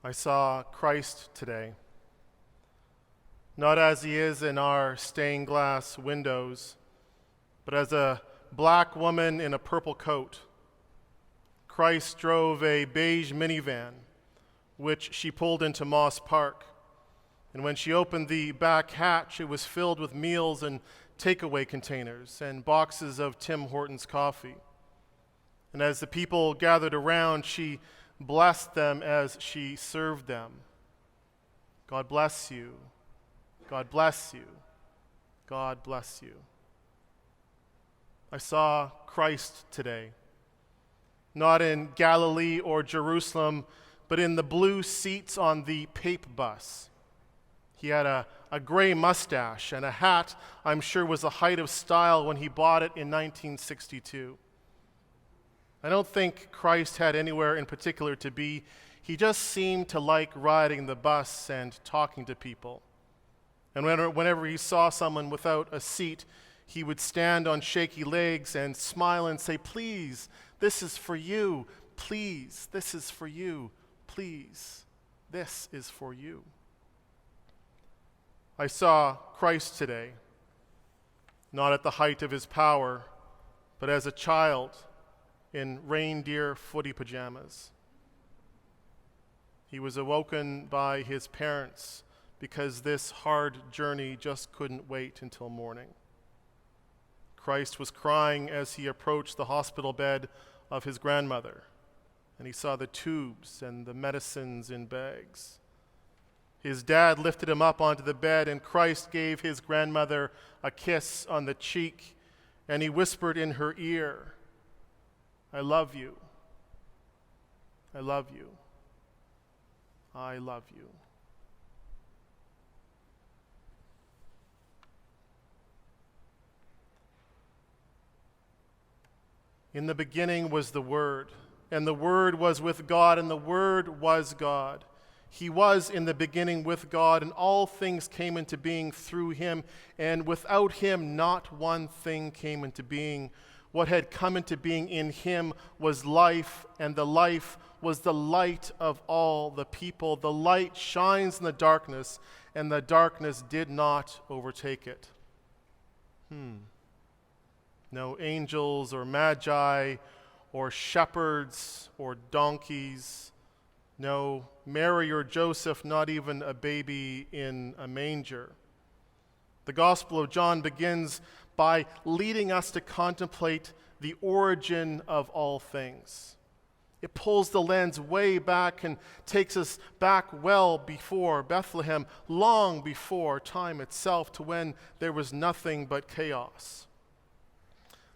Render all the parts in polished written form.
I saw Christ today, not as he is in our stained glass windows, but as a black woman in a purple coat. Christ drove a beige minivan, which she pulled into Moss Park. And when she opened the back hatch, it was filled with meals and takeaway containers and boxes of Tim Hortons coffee. And as the people gathered around, she blessed them as she served them. God bless you. God bless you. God bless you. I saw Christ today, not in Galilee or Jerusalem, but in the blue seats on the Pape bus. He had a gray mustache and a hat I'm sure was the height of style when he bought it in 1962. I don't think Christ had anywhere in particular to be. He just seemed to like riding the bus and talking to people. And whenever he saw someone without a seat, he would stand on shaky legs and smile and say, "Please, this is for you. Please, this is for you. Please, this is for you." I saw Christ today, not at the height of his power, but as a child in reindeer footy pajamas. He was awoken by his parents because this hard journey just couldn't wait until morning. Christ was crying as he approached the hospital bed of his grandmother, and he saw the tubes and the medicines in bags. His dad lifted him up onto the bed, and Christ gave his grandmother a kiss on the cheek, and he whispered in her ear, "I love you. I love you. I love you." In the beginning was the Word, and the Word was with God, and the Word was God. He was in the beginning with God, and all things came into being through him, and without him not one thing came into being. What had come into being in him was life, and the life was the light of all the people. The light shines in the darkness, and the darkness did not overtake it. No angels or magi or shepherds or donkeys. No Mary or Joseph, not even a baby in a manger. The Gospel of John begins by leading us to contemplate the origin of all things. It pulls the lens way back and takes us back well before Bethlehem, long before time itself, to when there was nothing but chaos.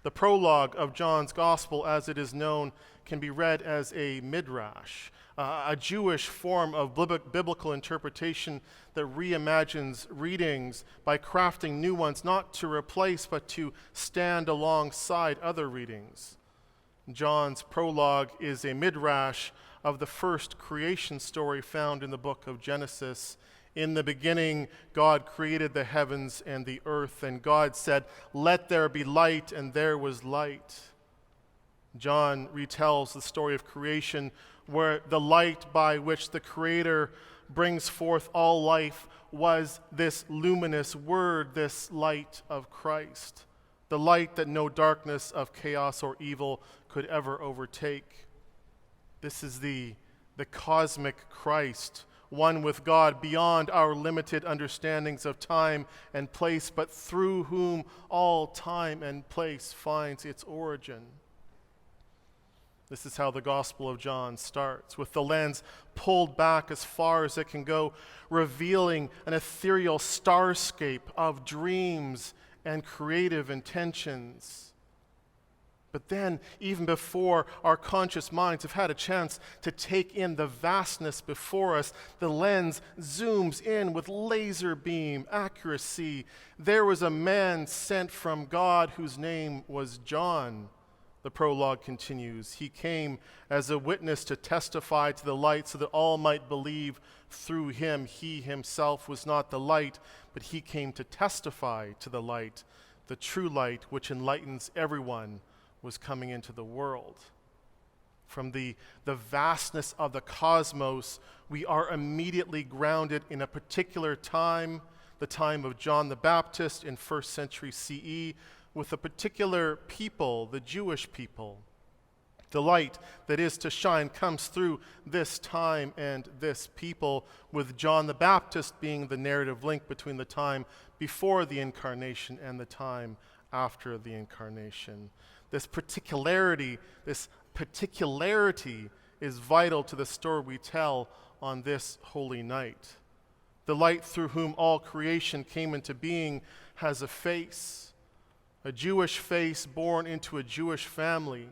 The prologue of John's Gospel, as it is known, can be read as a midrash, a Jewish form of biblical interpretation that reimagines readings by crafting new ones, not to replace, but to stand alongside other readings. John's prologue is a midrash of the first creation story found in the book of Genesis. In the beginning, God created the heavens and the earth, and God said, "Let there be light," and there was light. John retells the story of creation, where the light by which the Creator brings forth all life was this luminous word, this light of Christ, the light that no darkness of chaos or evil could ever overtake. This is the cosmic Christ, one with God beyond our limited understandings of time and place, but through whom all time and place finds its origin. This is how the Gospel of John starts, with the lens pulled back as far as it can go, revealing an ethereal starscape of dreams and creative intentions. But then, even before our conscious minds have had a chance to take in the vastness before us, the lens zooms in with laser beam accuracy. There was a man sent from God whose name was John. The prologue continues. He came as a witness to testify to the light so that all might believe through him. He himself was not the light, but he came to testify to the light. The true light which enlightens everyone was coming into the world. from the vastness of the cosmos, we are immediately grounded in a particular time, the time of John the Baptist in 1st century CE, with a particular people, the Jewish people. The light that is to shine comes through this time and this people, with John the Baptist being the narrative link between the time before the incarnation and the time after the incarnation. This particularity is vital to the story we tell on this holy night. The light through whom all creation came into being has a face, a Jewish face born into a Jewish family.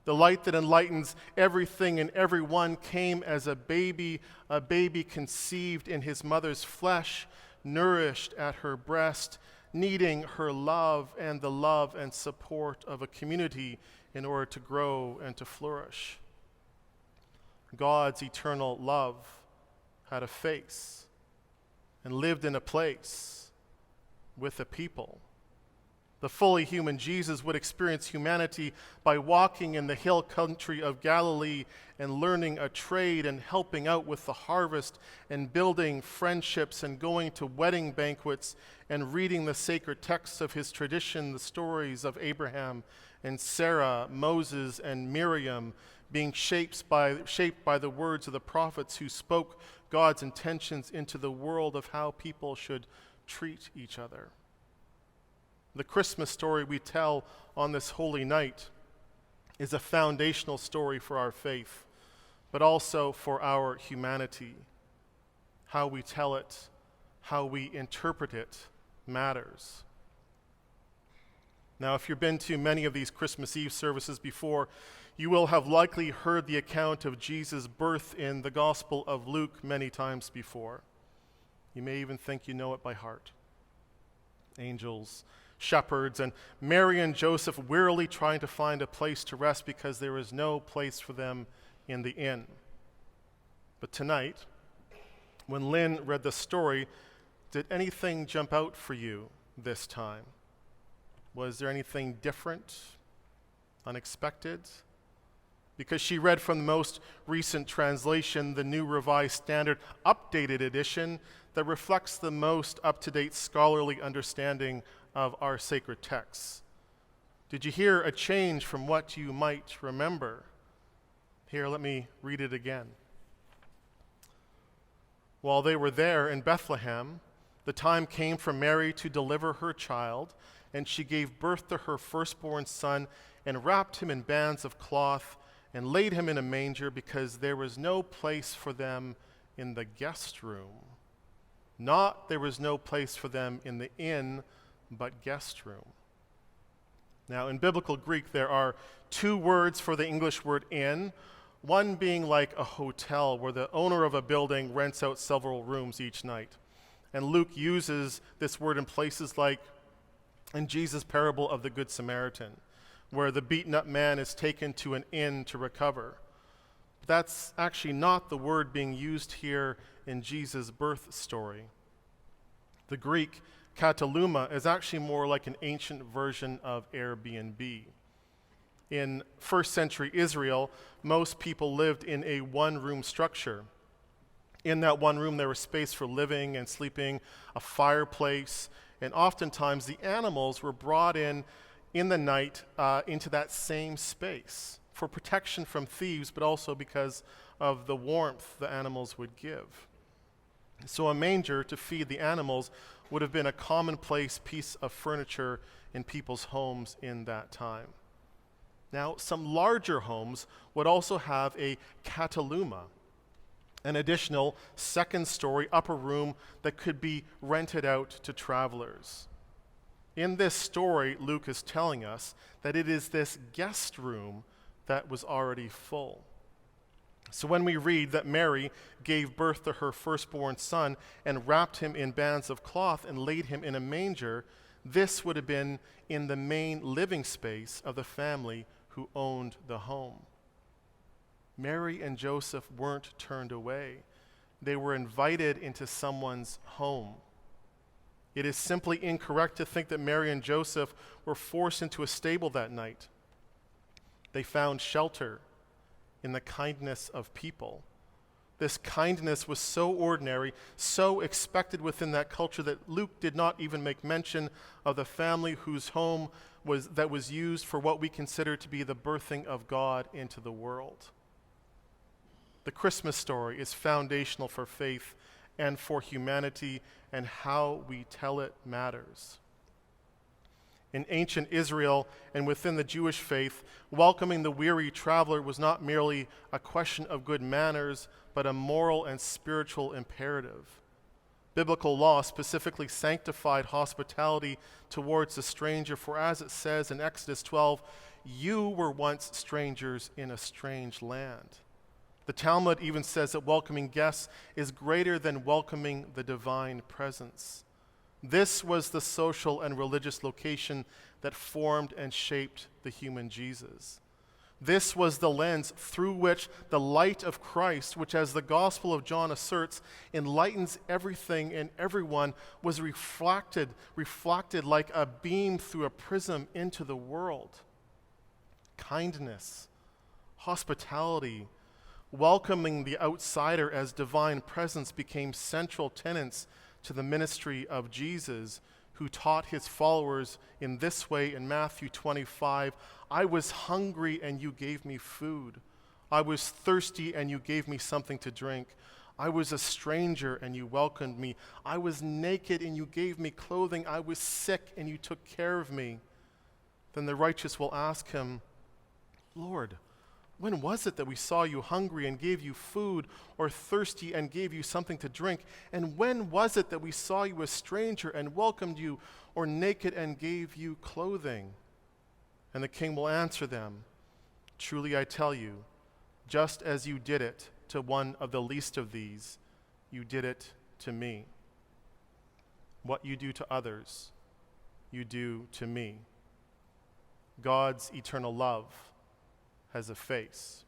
The light that enlightens everything and everyone came as a baby conceived in his mother's flesh, nourished at her breast, needing her love and the love and support of a community in order to grow and to flourish. God's eternal love had a face and lived in a place with a people. The fully human Jesus would experience humanity by walking in the hill country of Galilee and learning a trade and helping out with the harvest and building friendships and going to wedding banquets and reading the sacred texts of his tradition, the stories of Abraham and Sarah, Moses and Miriam, being shaped by the words of the prophets who spoke God's intentions into the world of how people should treat each other. The Christmas story we tell on this holy night is a foundational story for our faith, but also for our humanity. How we tell it, how we interpret it matters. Now, if you've been to many of these Christmas Eve services before, you will have likely heard the account of Jesus' birth in the Gospel of Luke many times before. You may even think you know it by heart. Angels, shepherds, and Mary and Joseph wearily trying to find a place to rest because there is no place for them in the inn. But tonight, when Lynn read the story, did anything jump out for you this time? Was there anything different, unexpected? Because she read from the most recent translation, the New Revised Standard Updated Edition, that reflects the most up-to-date scholarly understanding of our sacred texts. Did you hear a change from what you might remember? Here, let me read it again. While they were there in Bethlehem, the time came for Mary to deliver her child, and she gave birth to her firstborn son and wrapped him in bands of cloth and laid him in a manger because there was no place for them in the guest room. Not there was no place for them in the inn, but guest room. Now, in biblical Greek, there are two words for the English word inn, one being like a hotel where the owner of a building rents out several rooms each night. And Luke uses this word in places like in Jesus' parable of the Good Samaritan, where the beaten up man is taken to an inn to recover. That's actually not the word being used here in Jesus' birth story. The Greek kataluma is actually more like an ancient version of Airbnb. In first century Israel, most people lived in a one-room structure. In that one room, there was space for living and sleeping, a fireplace, and oftentimes the animals were brought in the night into that same space for protection from thieves, but also because of the warmth the animals would give. So a manger to feed the animals would have been a commonplace piece of furniture in people's homes in that time. Now, some larger homes would also have a kataluma, an additional second-story upper room that could be rented out to travelers. In this story, Luke is telling us that it is this guest room that was already full. So when we read that Mary gave birth to her firstborn son and wrapped him in bands of cloth and laid him in a manger, this would have been in the main living space of the family who owned the home. Mary and Joseph weren't turned away. They were invited into someone's home. It is simply incorrect to think that Mary and Joseph were forced into a stable that night. They found shelter in the kindness of people. This kindness was so ordinary, so expected within that culture that Luke did not even make mention of the family whose home was used for what we consider to be the birthing of God into the world. The Christmas story is foundational for faith and for humanity, and how we tell it matters. In ancient Israel and within the Jewish faith, welcoming the weary traveler was not merely a question of good manners, but a moral and spiritual imperative. Biblical law specifically sanctified hospitality towards the stranger, for as it says in Exodus 12, you were once strangers in a strange land. The Talmud even says that welcoming guests is greater than welcoming the divine presence. This was the social and religious location that formed and shaped the human Jesus. This was the lens through which the light of Christ, which as the Gospel of John asserts, enlightens everything and everyone, was reflected like a beam through a prism into the world. Kindness, hospitality, welcoming the outsider as divine presence became central tenets to the ministry of Jesus, who taught his followers in this way in Matthew 25, I was hungry and you gave me food. I was thirsty and you gave me something to drink. I was a stranger and you welcomed me. I was naked and you gave me clothing. I was sick and you took care of me. Then the righteous will ask him, Lord, when was it that we saw you hungry and gave you food, or thirsty and gave you something to drink? And when was it that we saw you a stranger and welcomed you, or naked and gave you clothing? And the king will answer them, truly I tell you, just as you did it to one of the least of these, you did it to me. What you do to others, you do to me. God's eternal love has a face.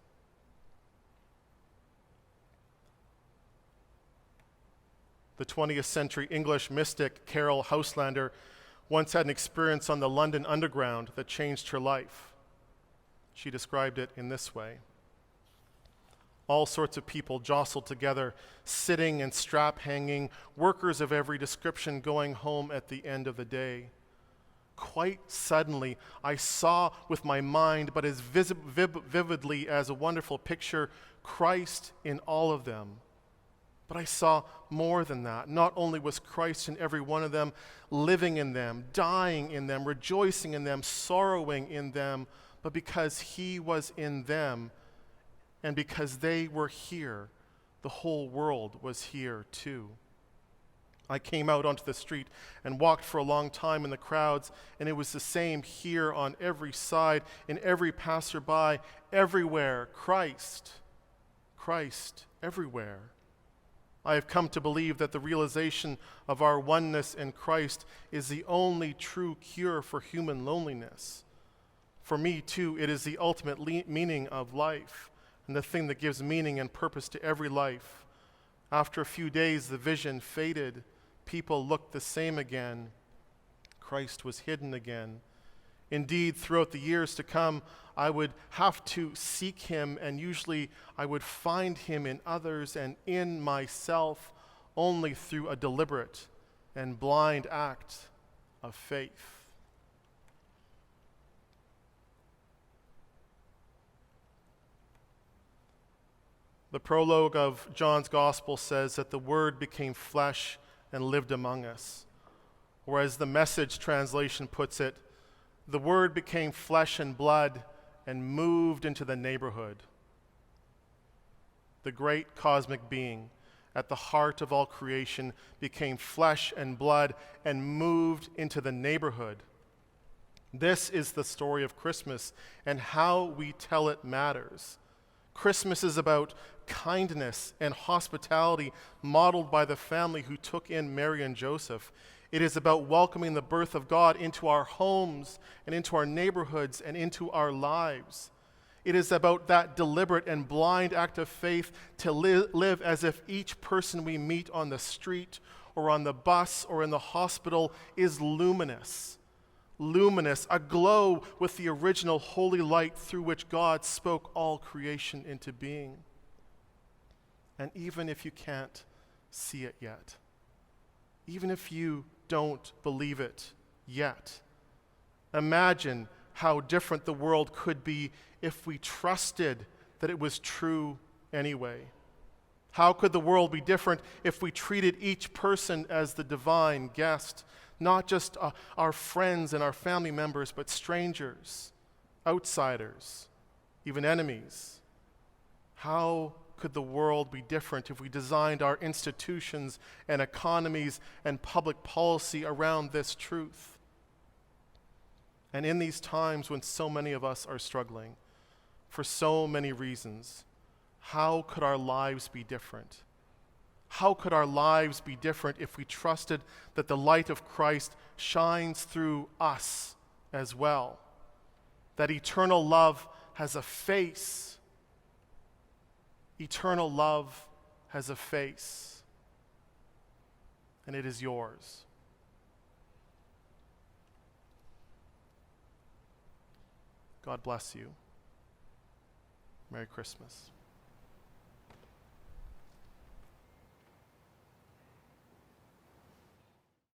The 20th century English mystic Carol Houselander once had an experience on the London Underground that changed her life. She described it in this way. All sorts of people jostled together, sitting and strap hanging, workers of every description going home at the end of the day. Quite suddenly, I saw with my mind, but as vividly as a wonderful picture, Christ in all of them. But I saw more than that. Not only was Christ in every one of them, living in them, dying in them, rejoicing in them, sorrowing in them, but because he was in them and because they were here, the whole world was here too. I came out onto the street and walked for a long time in the crowds, and it was the same here on every side, in every passerby, everywhere. Christ everywhere. I have come to believe that the realization of our oneness in Christ is the only true cure for human loneliness. For me, too, it is the ultimate meaning of life, and the thing that gives meaning and purpose to every life. After a few days, the vision faded. People looked the same again. Christ was hidden again. Indeed, throughout the years to come, I would have to seek him, and usually I would find him in others and in myself only through a deliberate and blind act of faith. The prologue of John's Gospel says that the Word became flesh and lived among us. Or as the Message translation puts it, the Word became flesh and blood and moved into the neighborhood. The great cosmic being at the heart of all creation became flesh and blood and moved into the neighborhood. This is the story of Christmas, and how we tell it matters. Christmas is about kindness and hospitality modeled by the family who took in Mary and Joseph. It is about welcoming the birth of God into our homes and into our neighborhoods and into our lives. It is about that deliberate and blind act of faith to live as if each person we meet on the street or on the bus or in the hospital is luminous, luminous, aglow with the original holy light through which God spoke all creation into being. And even if you can't see it yet, even if you don't believe it yet, imagine how different the world could be if we trusted that it was true anyway. How could the world be different if we treated each person as the divine guest, not just our friends and our family members, but strangers, outsiders, even enemies? How could the world be different if we designed our institutions and economies and public policy around this truth? And in these times when so many of us are struggling for so many reasons, how could our lives be different? How could our lives be different if we trusted that the light of Christ shines through us as well? That eternal love has a face. Eternal love has a face, and it is yours. God bless you. Merry Christmas.